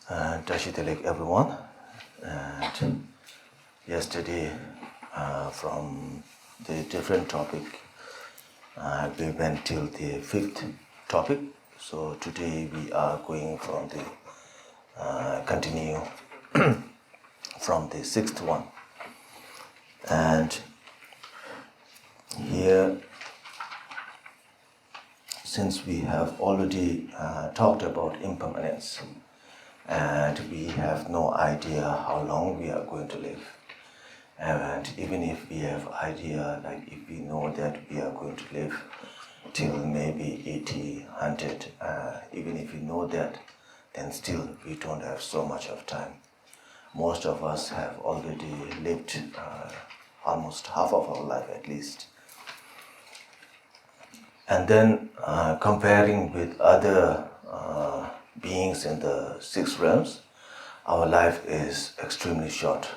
Tashi everyone. And yesterday, from the different topic, we went till the fifth topic. So today we are going from the continue from the sixth one. And here, since we have already talked about impermanence, and we have no idea how long we are going to live. And even if we have idea, like if we know that we are going to live till maybe 80, 100, even if we know that, then still we don't have so much of time. Most of us have already lived almost half of our life at least. And then comparing with other beings in the six realms, our life is extremely short,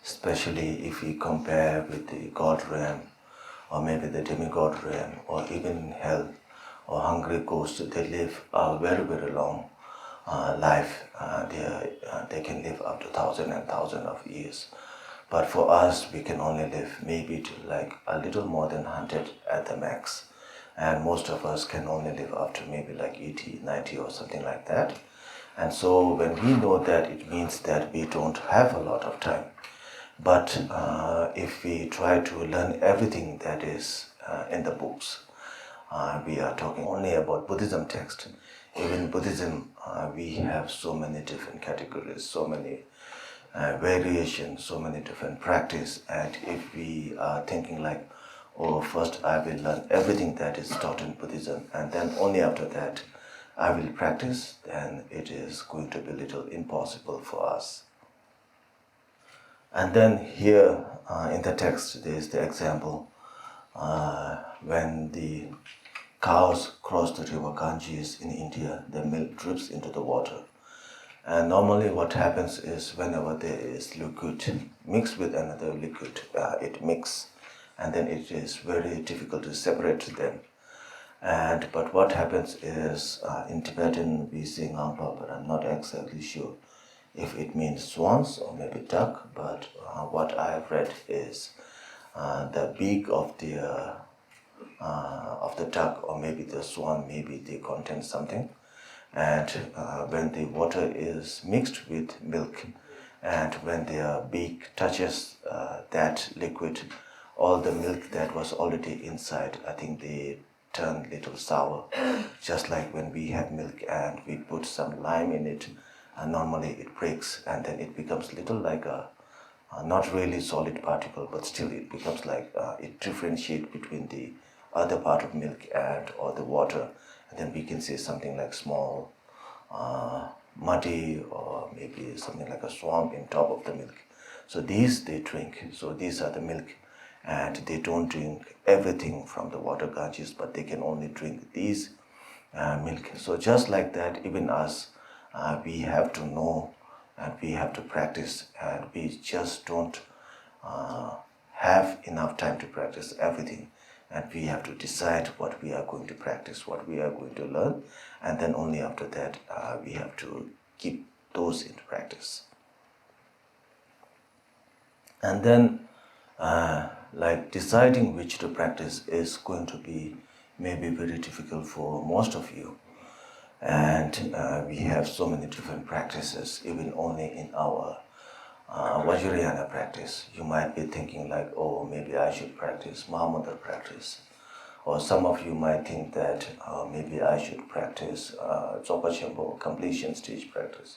especially if we compare with the God realm, or maybe the demigod realm, or even hell, or hungry ghosts. They live a very, very long life. They can live up to thousands and thousands of years. But for us, we can only live maybe to like a little more than 100 at the max. And most of us can only live up to maybe like 80, 90 or something like that. And so when we know that, it means that we don't have a lot of time. But if we try to learn everything that is in the books, we are talking only about Buddhism text. Even Buddhism, we have so many different categories, so many variations, so many different practice. And if we are thinking like, oh, first I will learn everything that is taught in Buddhism, and then only after that I will practice, then it is going to be a little impossible for us. And then here in the text there is the example when the cows cross the river Ganges in India, the milk drips into the water. And normally what happens is whenever there is liquid mixed with another liquid, it mixes. And then it is very difficult to separate them. But what happens is, in Tibetan we say Gampopa, but I'm not exactly sure if it means swans or maybe duck, but what I have read is the beak of the duck or maybe the swan, maybe they contain something. And when the water is mixed with milk, and when their beak touches that liquid, all the milk that was already inside, I think they turn little sour. Just like when we have milk and we put some lime in it, and normally it breaks and then it becomes little like a not really solid particle, but still it becomes like it differentiates between the other part of milk and or the water, and then we can say something like small muddy or maybe something like a swamp in top of the milk. So these they drink. So these are the milk. And they don't drink everything from the water Ganges, but they can only drink these milk. So just like that, even us, we have to know and we have to practice, and we just don't have enough time to practice everything. And we have to decide what we are going to practice, what we are going to learn, and then only after that we have to keep those into practice. And then like deciding which to practice is going to be maybe very difficult for most of you. And we have so many different practices, even only in our Vajrayana practice. You might be thinking like, oh, maybe I should practice Mahamudra practice. Or some of you might think that maybe I should practice Dzogchen completion stage practice.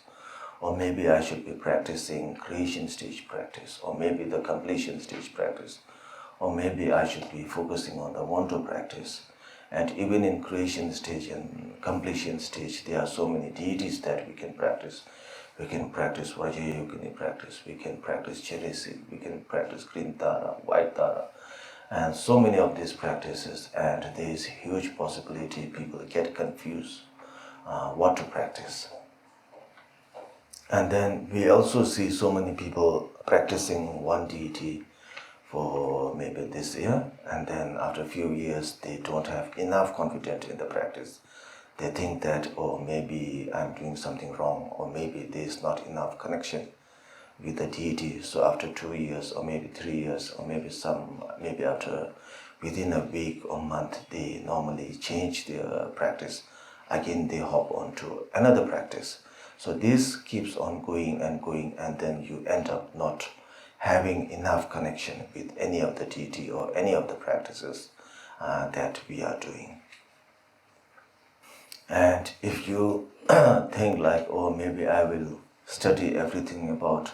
Or maybe I should be practicing creation stage practice, or maybe the completion stage practice, or maybe I should be focusing on the Wanto practice. And even in creation stage and completion stage, there are so many deities that we can practice. We can practice Vajrayogini practice, we can practice Cherisi, we can practice Green Tara, White Tara, and so many of these practices. And there is huge possibility people get confused what to practice. And then we also see so many people practicing one deity for maybe this year, and then after a few years they don't have enough confidence in the practice. they think that, oh, maybe I'm doing something wrong, or maybe there's not enough connection with the deity. So after 2 years, or maybe 3 years, or maybe after within a week or month, they normally change their practice. Again, they hop on to another practice. So this keeps on going, and then you end up not having enough connection with any of the deity or any of the practices that we are doing. And if you think like, oh, maybe I will study everything about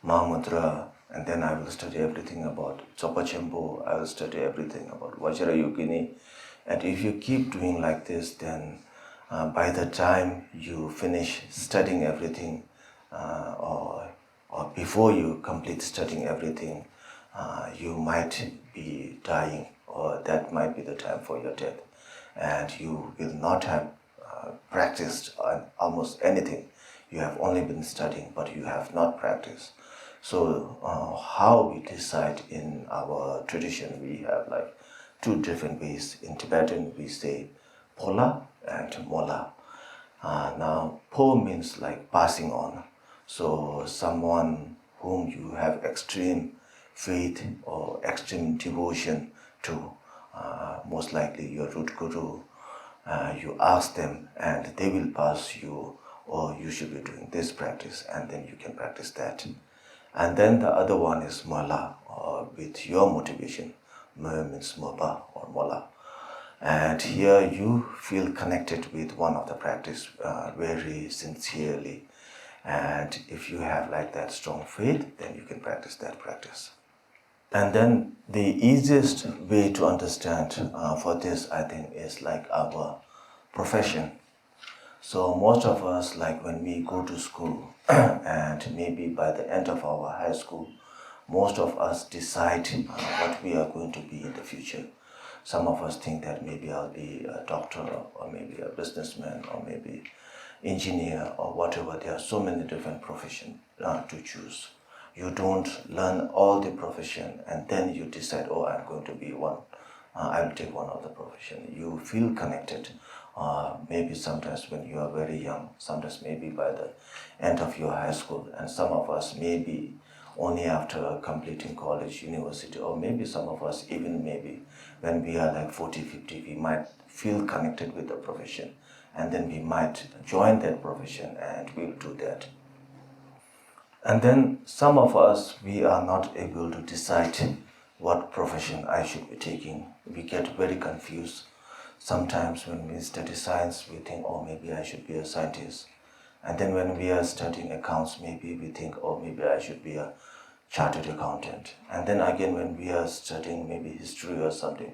Mahamudra, and then I will study everything about Tsopachempo, I will study everything about Vajrayogini, and if you keep doing like this, then by the time you finish studying everything, or before you complete studying everything, you might be dying, or that might be the time for your death, and you will not have practiced on almost anything. You have only been studying, but you have not practiced. So how we decide in our tradition, we have like two different ways. In Tibetan, we say pola and mola. Now, po means like passing on. So someone whom you have extreme faith or extreme devotion to, most likely your root guru, you ask them and they will pass you, or you should be doing this practice, and then you can practice that. And then the other one is mola, or with your motivation. Mo means mopa or mola. And here you feel connected with one of the practice very sincerely. And if you have like that strong faith, then you can practice that practice. And then the easiest way to understand for this, I think, is like our profession. So most of us, like when we go to school, and maybe by the end of our high school, most of us decide what we are going to be in the future. Some of us think that maybe I'll be a doctor, or maybe a businessman, or maybe engineer, or whatever. There are so many different professions to choose. You don't learn all the profession and then you decide, oh, I'm going to be one. I will take one of the profession. You feel connected. Maybe sometimes when you are very young, sometimes maybe by the end of your high school, and some of us maybe only after completing college, university, or maybe some of us even maybe when we are like 40, 50, we might feel connected with the profession, and then we might join that profession and we'll do that. And then some of us, we are not able to decide what profession I should be taking. We get very confused. Sometimes when we study science, we think, oh, maybe I should be a scientist. And then when we are studying accounts, maybe we think, oh, maybe I should be a chartered accountant. And then again, when we are studying maybe history or something,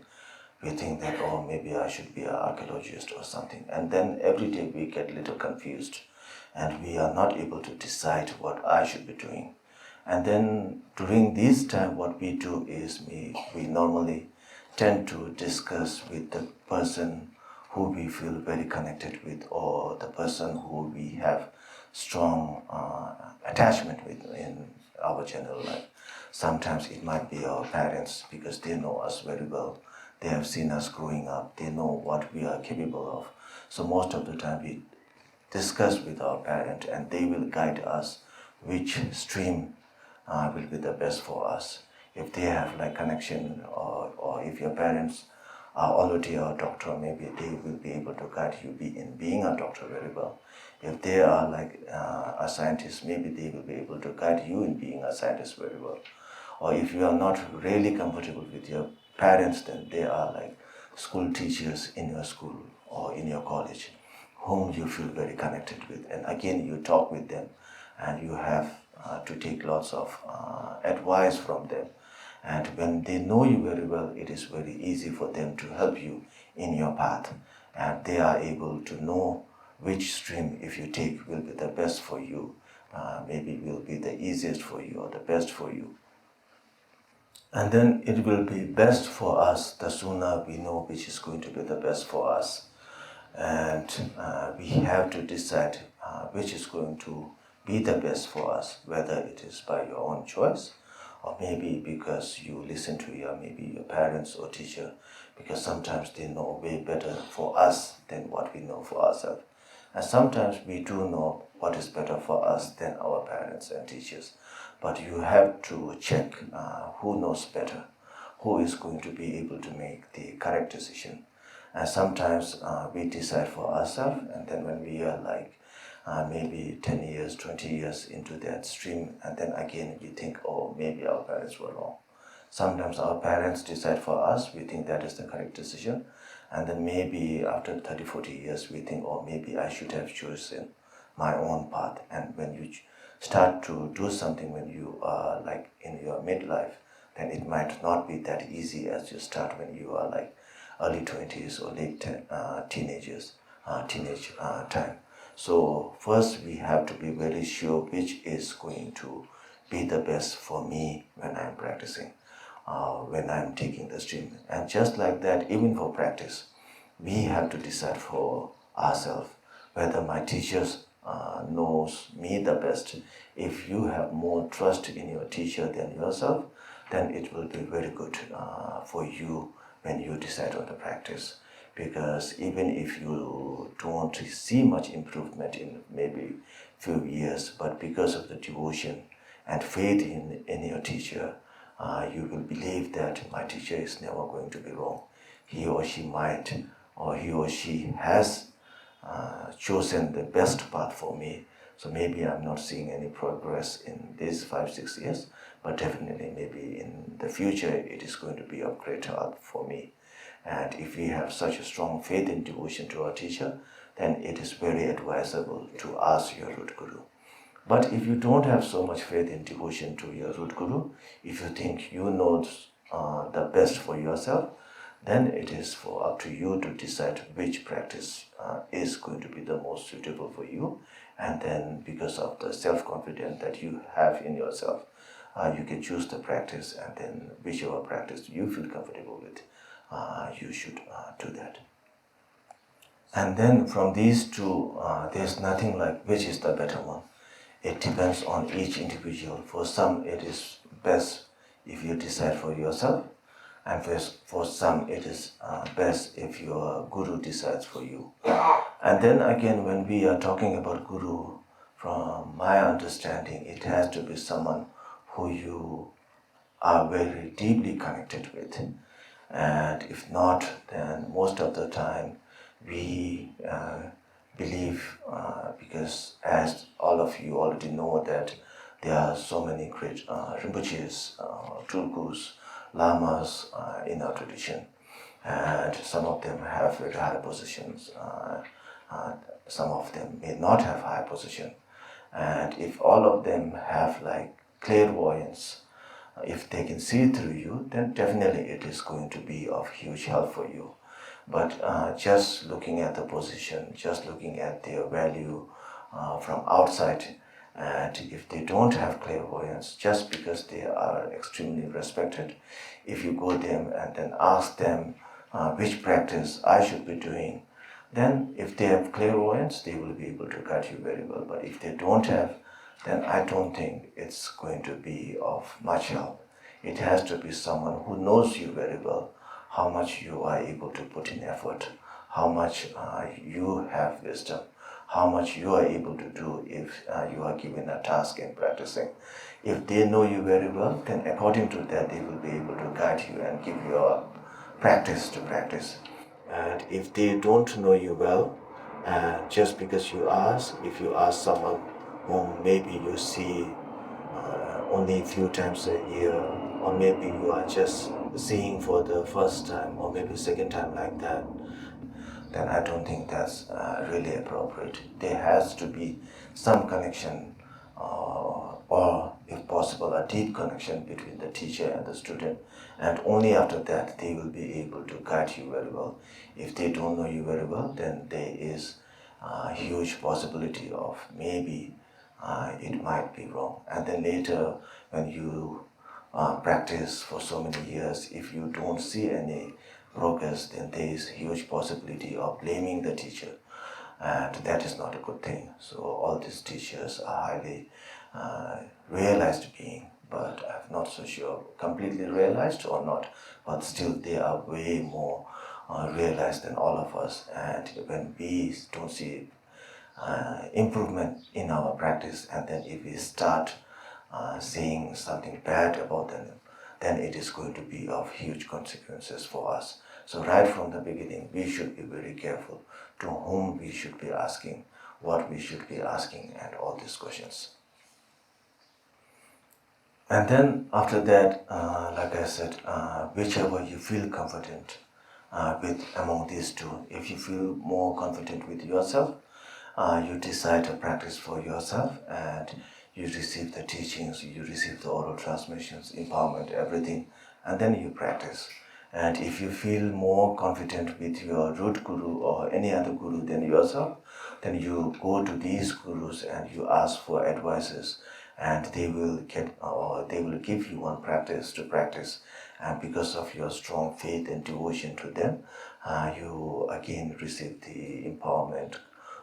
we think that, oh, maybe I should be an archaeologist or something. And then every day we get a little confused, and we are not able to decide what I should be doing. And then during this time, what we do is we normally tend to discuss with the person who we feel very connected with, or the person who we have strong attachment with in our general life. Sometimes it might be our parents, because they know us very well. They have seen us growing up. They know what we are capable of. So most of the time we discuss with our parent, and they will guide us which stream will be the best for us. If they have like connection, or if your parents are already a doctor, maybe they will be able to guide you in being a doctor very well. If they are like a scientist, maybe they will be able to guide you in being a scientist very well. Or if you are not really comfortable with your parents, then they are like school teachers in your school or in your college, whom you feel very connected with. And again, you talk with them, and you have to take lots of advice from them. And when they know you very well, it is very easy for them to help you in your path. And they are able to know which stream, if you take, will be the best for you, maybe will be the easiest for you or the best for you. And then it will be best for us the sooner we know which is going to be the best for us. And we have to decide which is going to be the best for us, whether it is by your own choice or maybe because you listen to maybe your parents or teacher, because sometimes they know way better for us than what we know for ourselves. And sometimes we do know what is better for us than our parents and teachers. But you have to check who knows better, who is going to be able to make the correct decision. And sometimes we decide for ourselves, and then when we are like maybe 10 years, 20 years into that stream, and then again we think, oh, maybe our parents were wrong. Sometimes our parents decide for us, we think that is the correct decision, and then maybe after 30, 40 years we think, oh, maybe I should have chosen my own path. And when you start to do something when you are like in your midlife, then it might not be that easy as you start when you are like early 20s or late teenage time. So first we have to be very sure which is going to be the best for me when I'm practicing, when I'm taking the stream. And just like that, even for practice, we have to decide for ourselves whether my teachers knows me the best. If you have more trust in your teacher than yourself, then it will be very good for you when you decide on the practice. Because even if you don't see much improvement in maybe few years, but because of the devotion and faith in your teacher, you will believe that my teacher is never going to be wrong. He or she might, or he or she has chosen the best path for me. So maybe I'm not seeing any progress in these 5-6 years, but definitely maybe in the future it is going to be of great help for me. And if we have such a strong faith and devotion to our teacher, then it is very advisable to ask your root guru. But if you don't have so much faith and devotion to your root guru, if you think you know the best for yourself, then it is up to you to decide which practice is going to be the most suitable for you. And then because of the self-confidence that you have in yourself, you can choose the practice, and then whichever practice you feel comfortable with, you should do that. And then from these two, there's nothing like which is the better one. It depends on each individual. For some, it is best if you decide for yourself, and for some, it is best if your guru decides for you. And then again, when we are talking about guru, from my understanding, it has to be someone who you are very deeply connected with. And if not, then most of the time we believe, because as all of you already know that there are so many great Rinpoches, Tulkus, Lamas in our tradition, and some of them have very high positions, some of them may not have high position. And if all of them have like clairvoyance, if they can see through you, then definitely it is going to be of huge help for you. But just looking at the position, just looking at their value from outside, and if they don't have clairvoyance, just because they are extremely respected, if you go them and then ask them which practice I should be doing, then if they have clairvoyance, they will be able to guide you very well. But if they don't have, then I don't think it's going to be of much help. It has to be someone who knows you very well, how much you are able to put in effort, how much you have wisdom, how much you are able to do if you are given a task in practicing. If they know you very well, then according to that, they will be able to guide you and give you a practice to practice. And if they don't know you well, just because you ask, if you ask someone whom maybe you see only a few times a year, or maybe you are just seeing for the first time or maybe second time like that, then I don't think that's really appropriate. There has to be some connection, or if possible, a deep connection between the teacher and the student, and only after that they will be able to guide you very well. If they don't know you very well, then there is a huge possibility of maybe it might be wrong. And then later, when you practice for so many years, if you don't see any progress, then there is huge possibility of blaming the teacher, and that is not a good thing. So all these teachers are highly realized being. but I'm not so sure completely realized or not, but still they are way more realized than all of us. And when we don't see improvement in our practice, and then if we start saying something bad about them, then it is going to be of huge consequences for us. So right from the beginning, we should be very careful to whom we should be asking, what we should be asking, and all these questions. And then after that, like I said, whichever you feel confident with among these two, if you feel more confident with yourself, you decide a practice for yourself, and you receive the teachings, you receive the oral transmissions, empowerment, everything, and then you practice. And if you feel more confident with your root guru or any other guru than yourself, then you go to these gurus and you ask for advices, and they will give you one practice to practice. And because of your strong faith and devotion to them, you again receive the empowerment,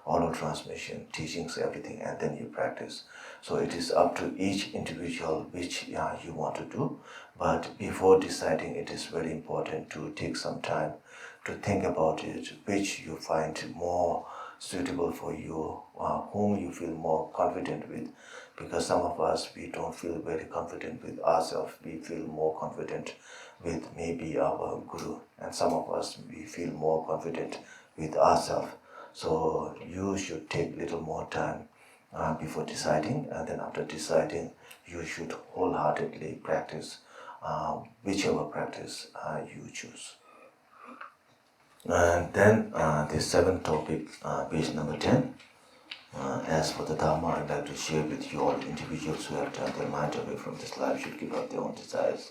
oral transmission, teachings, everything, and then you practice. So it is up to each individual which you want to do. But before deciding, it is very important to take some time to think about it, which you find more suitable for you, whom you feel more confident with. Because some of us, we don't feel very confident with ourselves. We feel more confident with maybe our guru. And some of us, we feel more confident with ourselves. So you should take a little more time before deciding, and then after deciding, you should wholeheartedly practice whichever practice you choose. And then the seventh topic, page number 10. As for the Dharma, I'd like to share with you all individuals who have turned their mind away from this life should give up their own desires.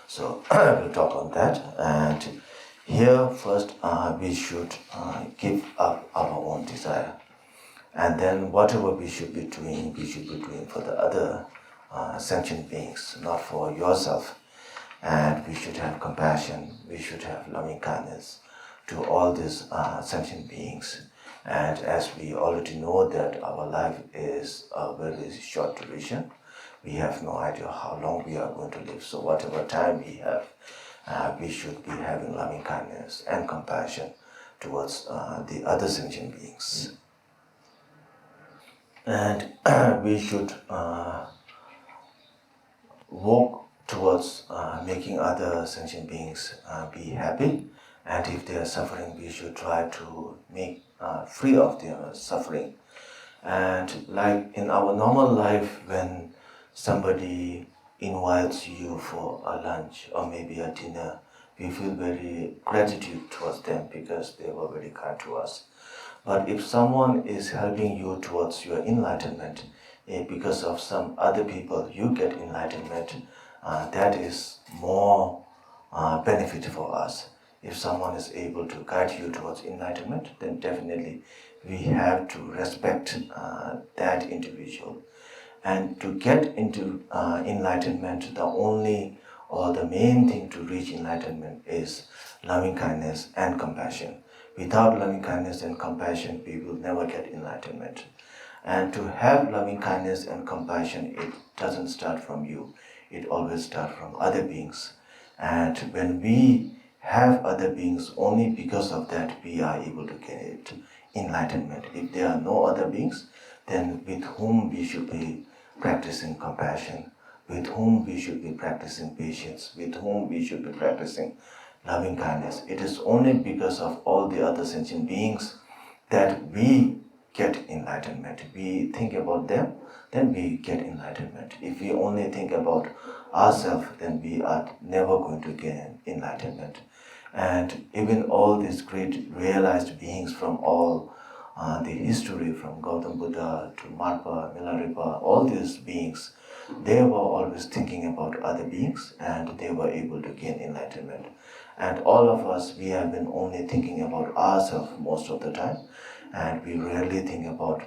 So we'll talk on that. And here first we should give up our own desire. And then whatever we should be doing for the other sentient beings, not for yourself. And we should have compassion, we should have loving kindness to all these sentient beings. And as we already know that our life is a very short duration, we have no idea how long we are going to live. So whatever time we have, we should be having loving kindness and compassion towards the other sentient beings. And we should work towards making other sentient beings be happy. And if they are suffering, we should try to make free of their suffering. And like in our normal life, when somebody invites you for a lunch or maybe a dinner, we feel very gratitude towards them because they were very kind to us. But if someone is helping you towards your enlightenment, because of some other people you get enlightenment, that is more benefit for us. If someone is able to guide you towards enlightenment, then definitely we have to respect that individual. And to get into enlightenment, the only or the main thing to reach enlightenment is loving kindness and compassion. Without loving kindness and compassion, we will never get enlightenment. And to have loving kindness and compassion, it doesn't start from you. It always starts from other beings. And when we have other beings, only because of that we are able to get enlightenment. If there are no other beings, then with whom we should be practicing compassion, with whom we should be practicing patience, with whom we should be practicing loving kindness. It is only because of all the other sentient beings that we get enlightenment. We think about them, then we get enlightenment. If we only think about ourselves, then we are never going to get enlightenment. And even all these great realized beings from all the history, from Gautam Buddha to Marpa, Milarepa, all these beings, they were always thinking about other beings and they were able to gain enlightenment. And all of us, we have been only thinking about ourselves most of the time, and we rarely think about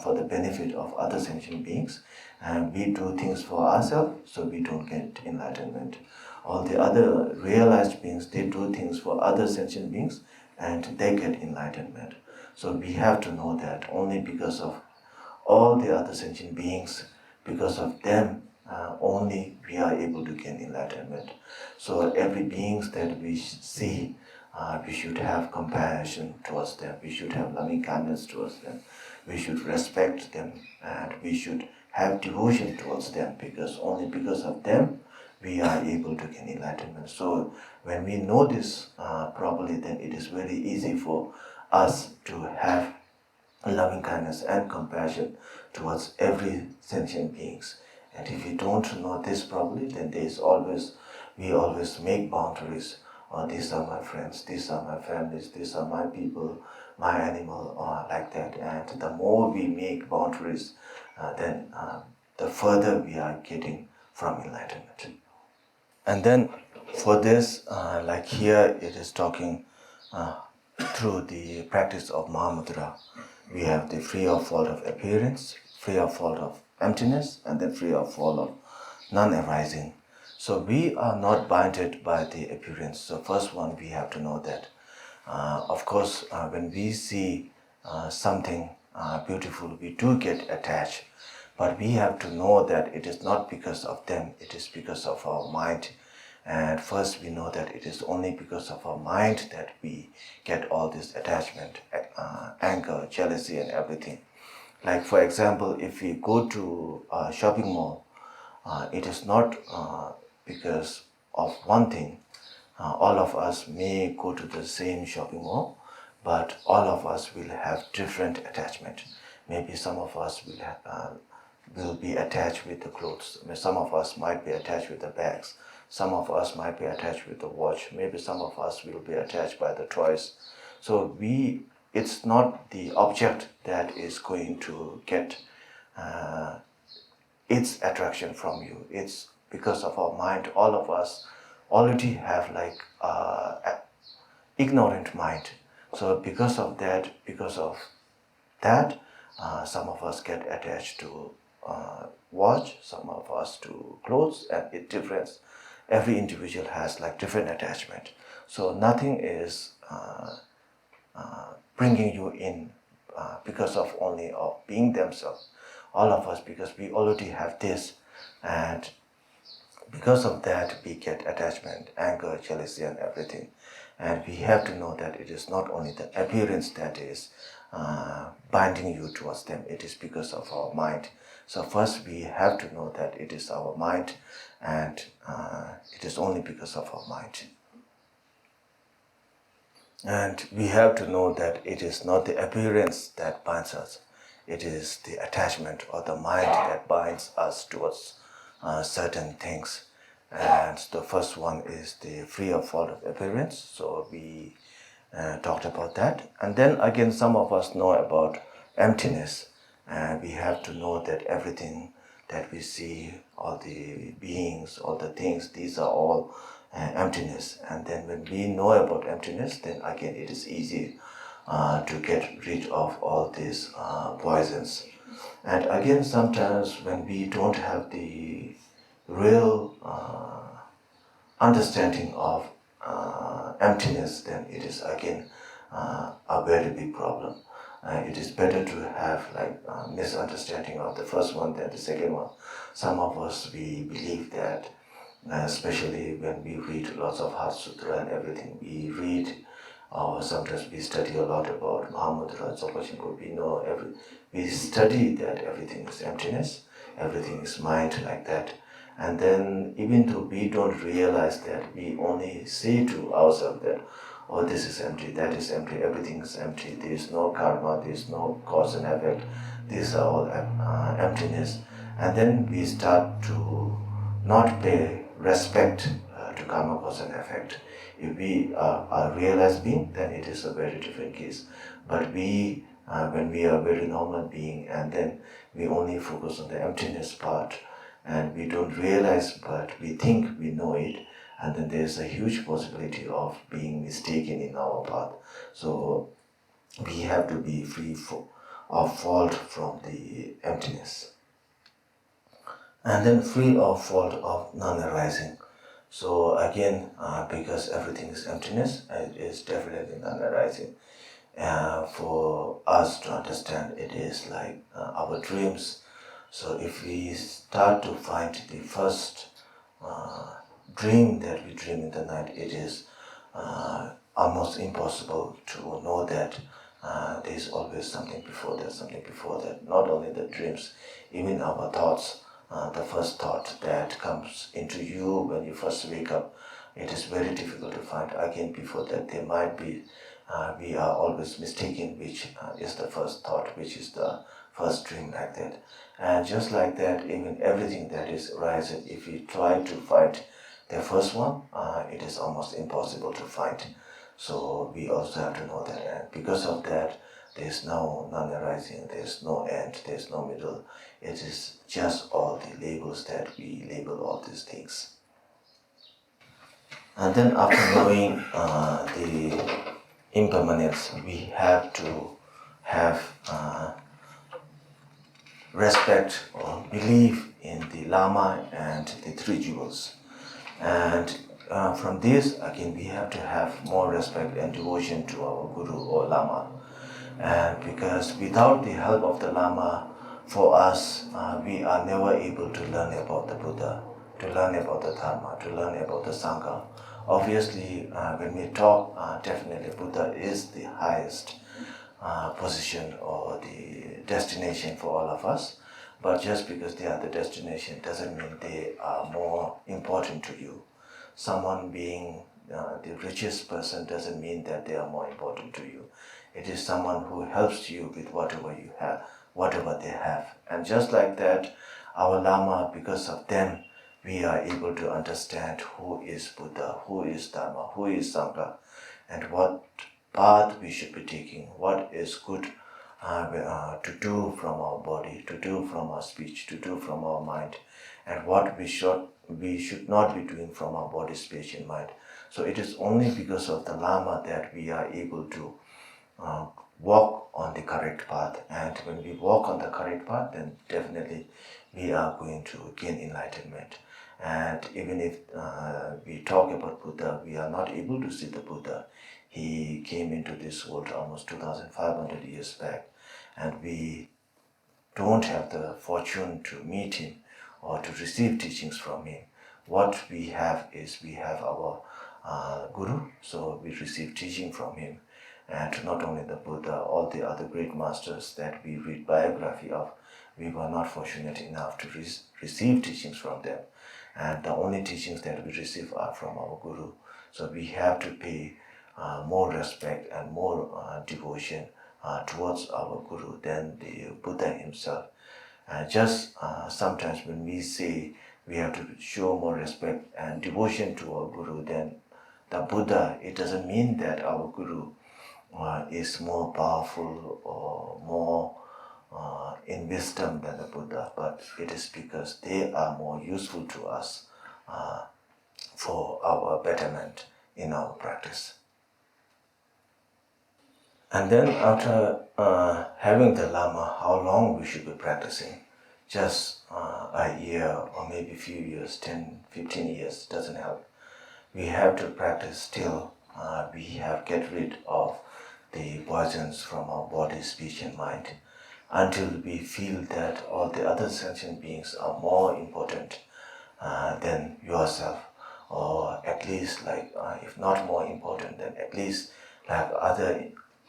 for the benefit of other sentient beings. And we do things for ourselves, so we don't get enlightenment. All the other realized beings, they do things for other sentient beings, and they get enlightenment. So we have to know that only because of all the other sentient beings, because of them, only we are able to gain enlightenment. So every beings that we see, we should have compassion towards them, we should have loving kindness towards them, we should respect them, and we should have devotion towards them, because only because of them we are able to gain enlightenment. So when we know this properly, then it is very easy for us to have loving kindness and compassion towards every sentient beings. And if we don't know this properly, then we always make boundaries. Oh, these are my friends, these are my families, these are my people, my animal, or like that. And the more we make boundaries, then the further we are getting from enlightenment. And then for this, like here it is talking through the practice of Mahamudra. We have the free of fault of appearance, free of fault of emptiness, and then free of fault of non-arising. So we are not binded by the appearance. So first one, we have to know that. Of course, when we see something beautiful, we do get attached. But we have to know that it is not because of them, it is because of our mind. And first we know that it is only because of our mind that we get all this attachment, anger, jealousy and everything. Like for example, if we go to a shopping mall, it is not because of one thing. All of us may go to the same shopping mall, but all of us will have different attachment. Maybe some of us will be attached with the clothes. Some of us might be attached with the bags. Some of us might be attached with the watch. Maybe some of us will be attached by the toys. So it's not the object that is going to get its attraction from you. It's because of our mind. All of us already have like ignorant mind. So because of that, some of us get attached to watch, some of us to clothes, and it difference. Every individual has like different attachment. So nothing is bringing you in because of only of being themselves. All of us, because we already have this, and because of that we get attachment, anger, jealousy and everything. And we have to know that it is not only the appearance that is binding you towards them, it is because of our mind. So first we have to know that it is our mind, and it is only because of our mind. And we have to know that it is not the appearance that binds us, it is the attachment or the mind that binds us towards certain things. And the first one is the free of fault of appearance. So we talked about that. And then again, some of us know about emptiness. And we have to know that everything that we see, all the beings, all the things, these are all emptiness. And then when we know about emptiness, then again it is easy to get rid of all these poisons. And again, sometimes when we don't have the real understanding of emptiness, then it is again a very big problem. It is better to have like misunderstanding of the first one than the second one. Some of us, we believe that, especially when we read lots of Heart Sutra and everything, we read, or sometimes we study a lot about Mahamudra, we study that everything is emptiness, everything is mind, like that. And then even though we don't realize that, we only say to ourselves that, oh, this is empty, that is empty, everything is empty, there is no karma, there is no cause and effect, these are all emptiness. And then we start to not pay respect to karma, cause and effect. If we are a realized being, then it is a very different case. But we, when we are a very normal being, and then we only focus on the emptiness part, and we don't realize, but we think we know it, and then there's a huge possibility of being mistaken in our path. So we have to be free of fault from the emptiness. And then free of fault of non-arising. So again, because everything is emptiness, it is definitely non-arising. For us to understand, it is like our dreams. So if we start to find the first dream that we dream in the night, it is almost impossible to know that there is always something before that, something before that. Not only the dreams, even our thoughts, the first thought that comes into you when you first wake up, it is very difficult to find again before that. There might be, we are always mistaken which is the first thought, which is the first dream, like that. And just like that, even everything that is arising, if we try to find the first one, it is almost impossible to find. So we also have to know that, and because of that, there is no non-arising, there is no end, there is no middle. It is just all the labels that we label all these things. And then after knowing the impermanence, we have to have respect or belief in the Lama and the three jewels. And from this, again, we have to have more respect and devotion to our Guru or Lama. And because without the help of the Lama, for us, we are never able to learn about the Buddha, to learn about the Dharma, to learn about the Sangha. Obviously, when we talk, definitely Buddha is the highest position or the destination for all of us. But just because they are the destination doesn't mean they are more important to you. Someone being the richest person doesn't mean that they are more important to you. It is someone who helps you with whatever you have, whatever they have. And just like that, our Lama, because of them, we are able to understand who is Buddha, who is Dharma, who is Sangha, and what path we should be taking, what is good to do from our body, to do from our speech, to do from our mind, and what we should not be doing from our body, speech, and mind. So it is only because of the Lama that we are able to walk on the correct path. And when we walk on the correct path, then definitely we are going to gain enlightenment. And even if we talk about Buddha, we are not able to see the Buddha. He came into this world almost 2,500 years back, and we don't have the fortune to meet him or to receive teachings from him. What we have is we have our Guru, so we receive teaching from him. And not only the Buddha, all the other great masters that we read biography of, we were not fortunate enough to receive teachings from them. And the only teachings that we receive are from our Guru. So we have to pay more respect and more devotion towards our Guru than the Buddha himself. Just sometimes when we say we have to show more respect and devotion to our Guru than the Buddha, it doesn't mean that our Guru is more powerful or more in wisdom than the Buddha, but it is because they are more useful to us for our betterment in our practice. And then after having the Lama, how long we should be practicing? Just a year or maybe a few years, 10, 15 years doesn't help. We have to practice till we have get rid of the poisons from our body, speech and mind, until we feel that all the other sentient beings are more important than yourself, or at least like if not more important, then at least like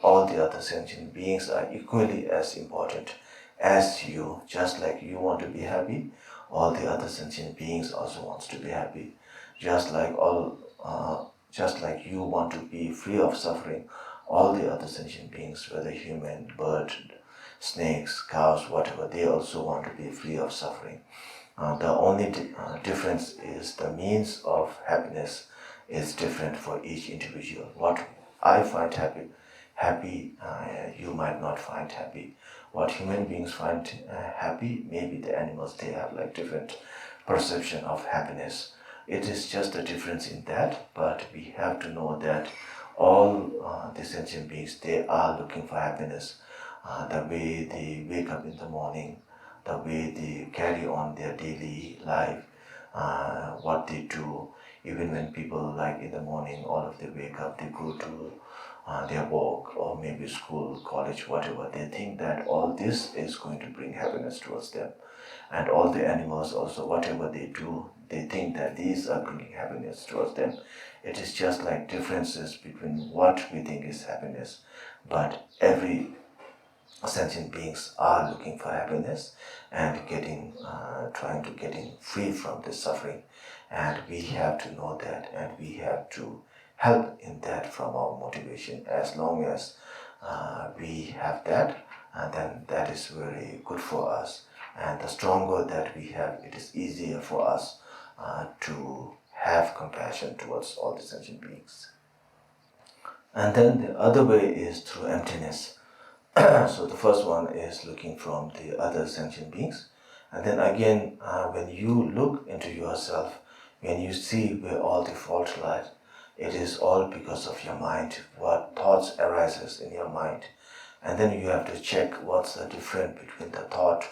all the other sentient beings are equally as important as you. Just like you want to be happy, all the other sentient beings also wants to be happy. Just like you want to be free of suffering, all the other sentient beings, whether human, bird, snakes, cows, whatever, they also want to be free of suffering. The only difference is the means of happiness is different for each individual. What I find happy, you might not find happy. What human beings find happy, maybe the animals, they have like different perception of happiness. It is just a difference in that, but we have to know that all the sentient beings, they are looking for happiness. The way they wake up in the morning, the way they carry on their daily life, what they do. Even when people like in the morning, all of them wake up, they go to their work or maybe school, college, whatever. They think that all this is going to bring happiness towards them. And all the animals also, whatever they do, they think that these are bringing happiness towards them. It is just like differences between what we think is happiness, but every sentient beings are looking for happiness and trying to getting free from this suffering. And we have to know that, and we have to help in that from our motivation. As long as we have that, then that is very good for us. And the stronger that we have, it is easier for us to have compassion towards all the sentient beings. And then the other way is through emptiness. So the first one is looking from the other sentient beings. And then again, when you look into yourself, when you see where all the fault lies, it is all because of your mind, what thoughts arises in your mind. And then you have to check what's the difference between the thought,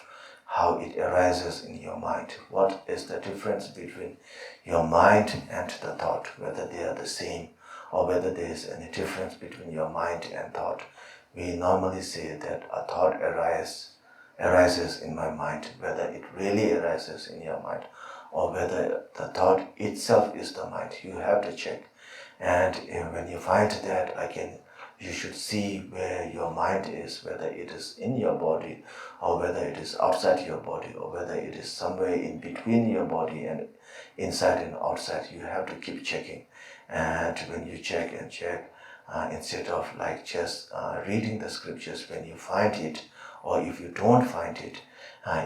how it arises in your mind. What is the difference between your mind and the thought, whether they are the same or whether there is any difference between your mind and thought. We normally say that a thought arises in my mind, whether it really arises in your mind or whether the thought itself is the mind. You have to check. And when you find that, again, you should see where your mind is, whether it is in your body or whether it is outside your body or whether it is somewhere in between your body and inside and outside. You have to keep checking. And when you check and check, instead of like just reading the scriptures, when you find it or if you don't find it,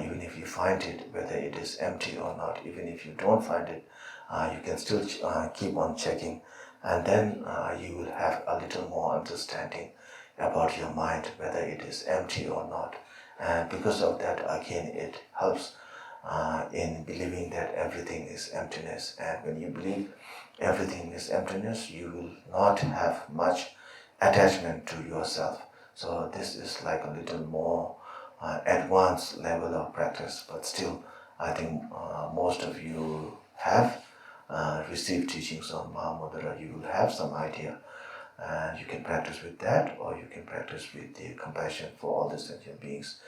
even if you find it, whether it is empty or not, even if you don't find it, you can still keep on checking, and then you will have a little more understanding about your mind, whether it is empty or not. And because of that, again, it helps in believing that everything is emptiness. And when you believe everything is emptiness, you will not have much attachment to yourself. So this is like a little more advanced level of practice, but still I think most of you have received teachings on Mahamudra. You will have some idea, and you can practice with that, or you can practice with the compassion for all the sentient beings.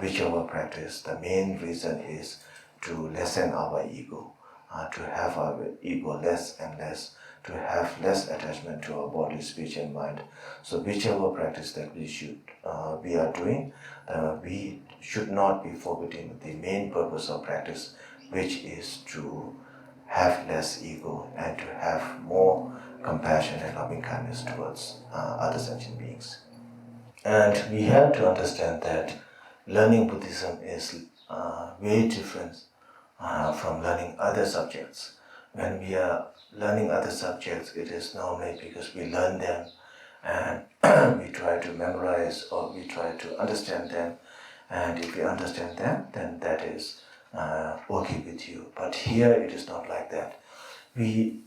Whichever practice, the main reason is to lessen our ego, to have our ego less and less, to have less attachment to our body, speech and mind. So whichever practice that we are doing, we should not be forgetting the main purpose of practice, which is to have less ego and to have more compassion and loving kindness towards other sentient beings. And we have to understand that learning Buddhism is way different from learning other subjects. When we are learning other subjects, it is normally because we learn them and we try to memorize or we try to understand them. And if we understand them, then that is okay with you. But here it is not like that. We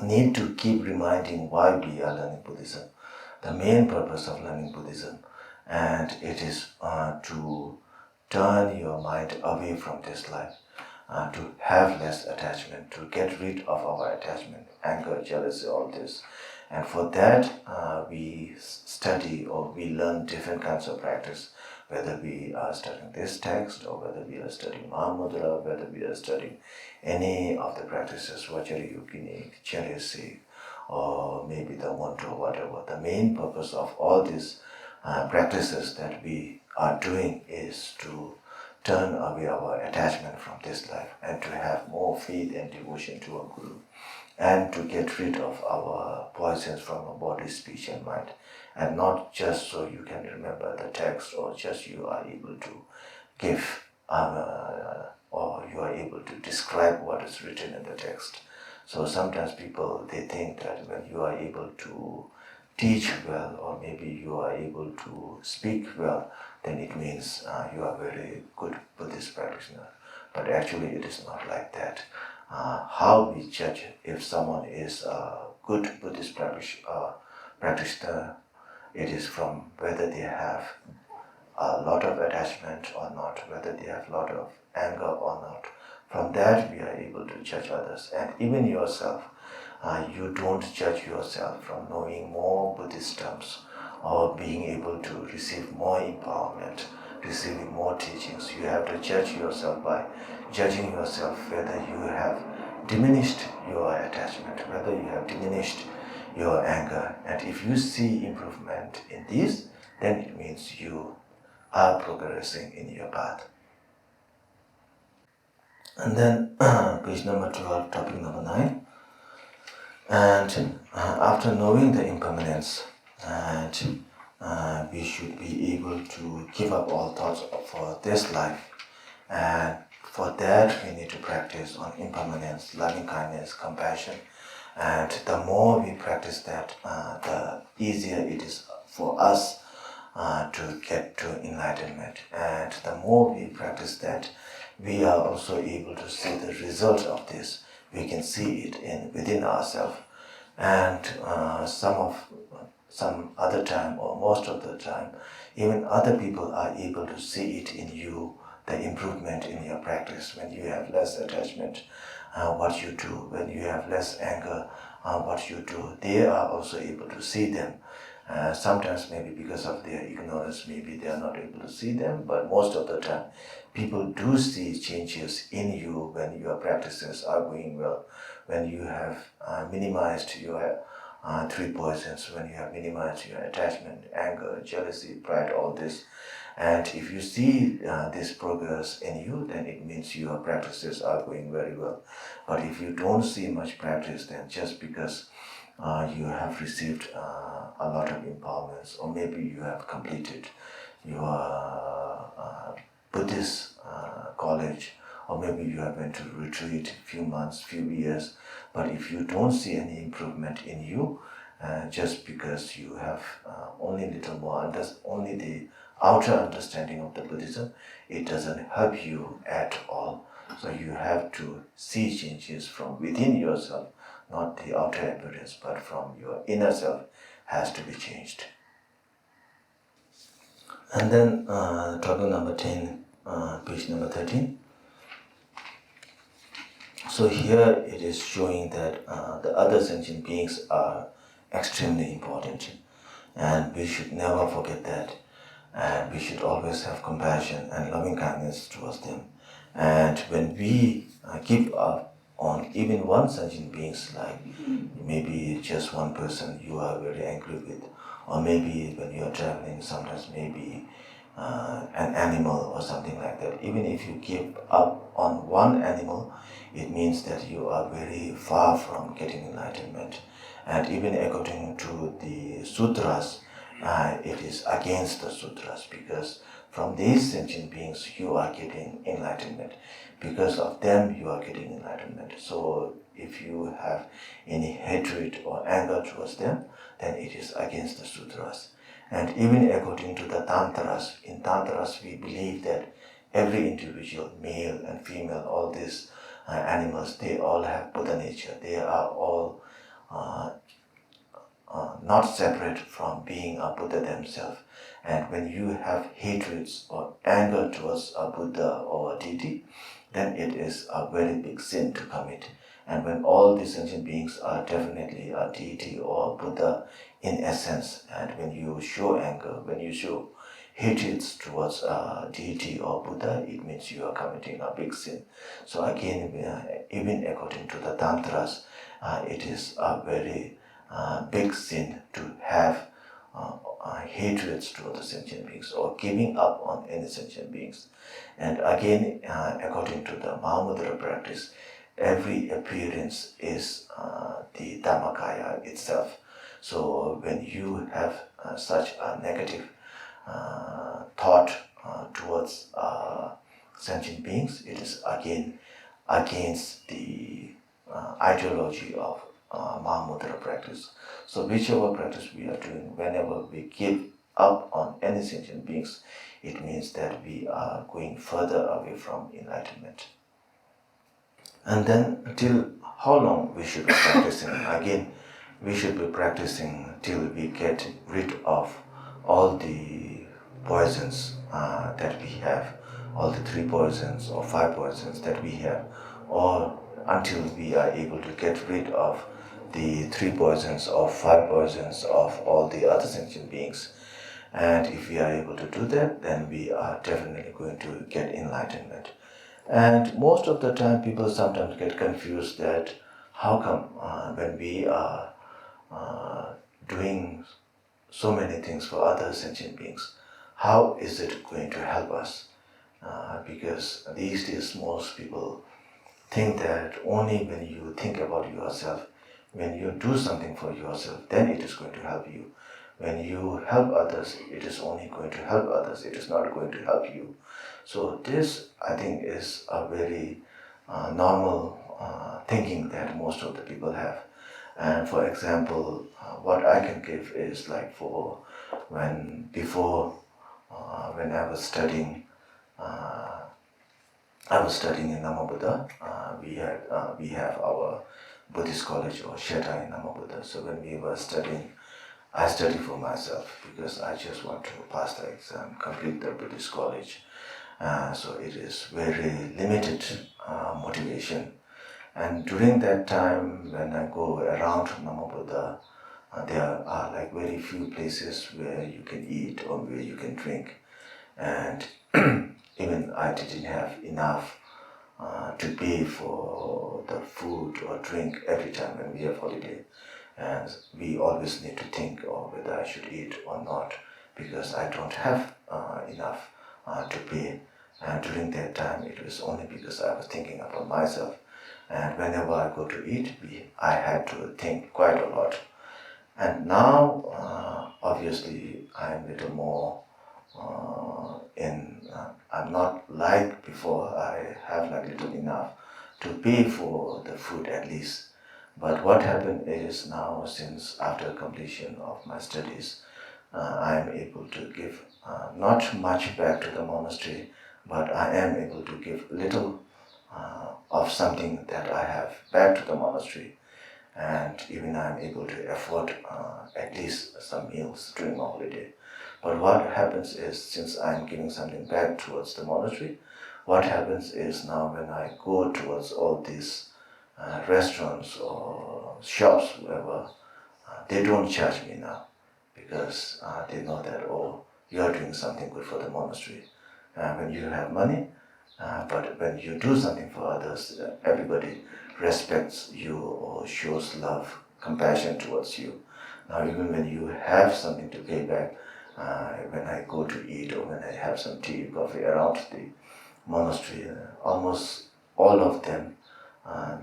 need to keep reminding why we are learning Buddhism, the main purpose of learning Buddhism, and it is to turn your mind away from this life, to have less attachment, to get rid of our attachment, anger, jealousy, all this. And for that, we study or we learn different kinds of practice, whether we are studying this text or whether we are studying Mahamudra, whether we are studying any of the practices, Vajrayogini, Charisi, or maybe the mantra, whatever. The main purpose of all these practices that we are doing is to turn away our attachment from this life and to have more faith and devotion to our Guru, and to get rid of our poisons from our body, speech and mind, and not just so you can remember the text or just you are able to give or you are able to describe what is written in the text. So sometimes people, they think that when you are able to teach well or maybe you are able to speak well, then it means you are very good Buddhist practitioner. But actually it is not like that. How we judge if someone is a good Buddhist practitioner, it is from whether they have a lot of attachment or not, whether they have a lot of anger or not. From that we are able to judge others and even yourself. you don't judge yourself from knowing more Buddhist terms or being able to receive more empowerment, receiving more teachings. You have to judge yourself by judging yourself whether you have diminished your attachment, whether you have diminished your anger. And if you see improvement in this, then it means you are progressing in your path. And then page number 12, topic number 9. And after knowing the impermanence, and we should be able to give up all thoughts for this life. And for that, we need to practice on impermanence, loving kindness, compassion. And the more we practice that, the easier it is for us to get to enlightenment. And the more we practice that, we are also able to see the result of this. We can see it within ourselves. And some other time, or most of the time, even other people are able to see it in you, the improvement in your practice. When you have less attachment, what you do, when you have less anger, what you do, they are also able to see them. Sometimes maybe because of their ignorance, maybe they are not able to see them, but most of the time, people do see changes in you when your practices are going well, when you have minimized your 3 poisons, when you have minimized your attachment, anger, jealousy, pride, all this. And if you see this progress in you, then it means your practices are going very well. But if you don't see much practice, then just because you have received a lot of empowerments, or maybe you have completed your Buddhist college, or maybe you have went to retreat few months, few years, but if you don't see any improvement in you, just because you have only little more, only the outer understanding of the Buddhism, it doesn't help you at all. So you have to see changes from within yourself, not the outer appearance, but from your inner self has to be changed. And then topic number 10, page number 13. So here it is showing that the other sentient beings are extremely important, and we should never forget that. And we should always have compassion and loving kindness towards them. And when we give up on even one sentient beings, like maybe just one person you are very angry with, or maybe when you are traveling, sometimes maybe an animal or something like that. Even if you give up on one animal, it means that you are very far from getting enlightenment. And even according to the sutras, it is against the sutras, because from these sentient beings you are getting enlightenment. Because of them you are getting enlightenment. So if you have any hatred or anger towards them, then it is against the sutras. And even according to the tantras, in tantras we believe that every individual, male and female, all these animals, they all have Buddha nature. They are all not separate from being a Buddha themselves. And when you have hatreds or anger towards a Buddha or a deity, then it is a very big sin to commit. And when all these sentient beings are definitely a deity or a Buddha in essence, and when you show anger, when you show hatreds towards a deity or Buddha, it means you are committing a big sin. So again, even according to the tantras, it is a very big sin to have hatreds toward the sentient beings or giving up on any sentient beings. And again, according to the Mahamudra practice, every appearance is the Dhammakaya itself. So when you have such a negative thought towards sentient beings, it is again against the ideology of Mahamudra practice. So whichever practice we are doing, whenever we give up on any sentient beings, it means that we are going further away from enlightenment. And then till how long we should be practicing? Again, we should be practicing till we get rid of all the poisons that we have, all the 3 poisons or 5 poisons that we have, or until we are able to get rid of the 3 poisons or 5 poisons of all the other sentient beings. And if we are able to do that, then we are definitely going to get enlightenment. And most of the time, people sometimes get confused that how come when we are doing so many things for other sentient beings, how is it going to help us? Because these days most people think that only when you think about yourself, when you do something for yourself, then it is going to help you. When you help others, it is only going to help others, it is not going to help you. So this, I think, is a very normal thinking that most of the people have. And for example, what I can give is like for when I was studying, in Namo Buddha. We have our Buddhist college or Sheta in Namo Buddha. So when we were studying, I studied for myself because I just want to pass the exam, complete the Buddhist college. So it is very limited motivation. And during that time, when I go around Namo Buddha, there are like very few places where you can eat or where you can drink. And even I didn't have enough to pay for the food or drink every time when we have holiday. And we always need to think of whether I should eat or not because I don't have enough to pay. And during that time, it was only because I was thinking about myself. And whenever I go to eat, I had to think quite a lot. And now, obviously, I'm a little more I'm not like before. I have like little enough to pay for the food at least. But what happened is now, since after completion of my studies, I am able to give not much back to the monastery, but I am able to give little of something that I have back to the monastery. And even I am able to afford at least some meals during my holiday. But what happens is, since I'm giving something back towards the monastery, what happens is now when I go towards all these restaurants or shops, whoever, they don't charge me now because they know that, oh, you are doing something good for the monastery. When you have money, but when you do something for others, everybody respects you or shows love, compassion towards you. Now, even when you have something to pay back, when I go to eat or when I have some tea, coffee around the monastery, almost all of them,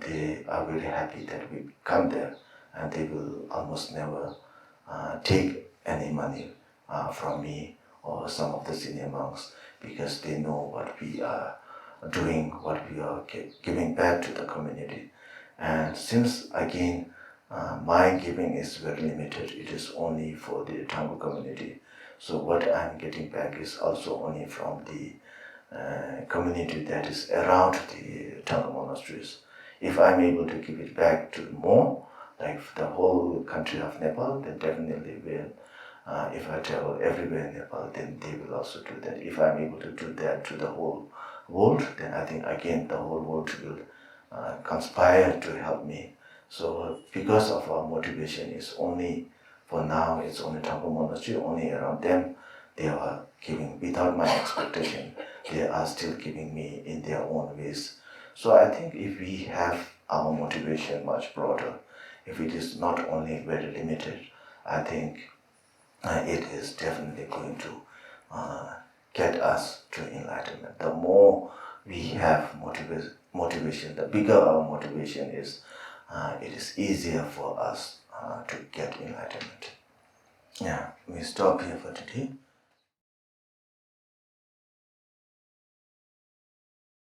they are very happy that we come there, and they will almost never take any money from me or some of the senior monks because they know what we are doing, what we are giving back to the community. And since again my giving is very limited, it is only for the Thrangu community. So what I'm getting back is also only from the community that is around the Thrangu monasteries. If I'm able to give it back to more, like the whole country of Nepal, then definitely will. If I travel everywhere in Nepal, then they will also do that. If I'm able to do that to the whole world, then I think again the whole world will conspire to help me. So because of our motivation is only, for now, it's only Thrangu Monastery, only around them, they are giving without my expectation. They are still giving me in their own ways. So I think if we have our motivation much broader, if it is not only very limited, I think it is definitely going to get us to enlightenment. The more we have motivation, the bigger our motivation is, it is easier for us to get enlightenment. Yeah, we stop here for today.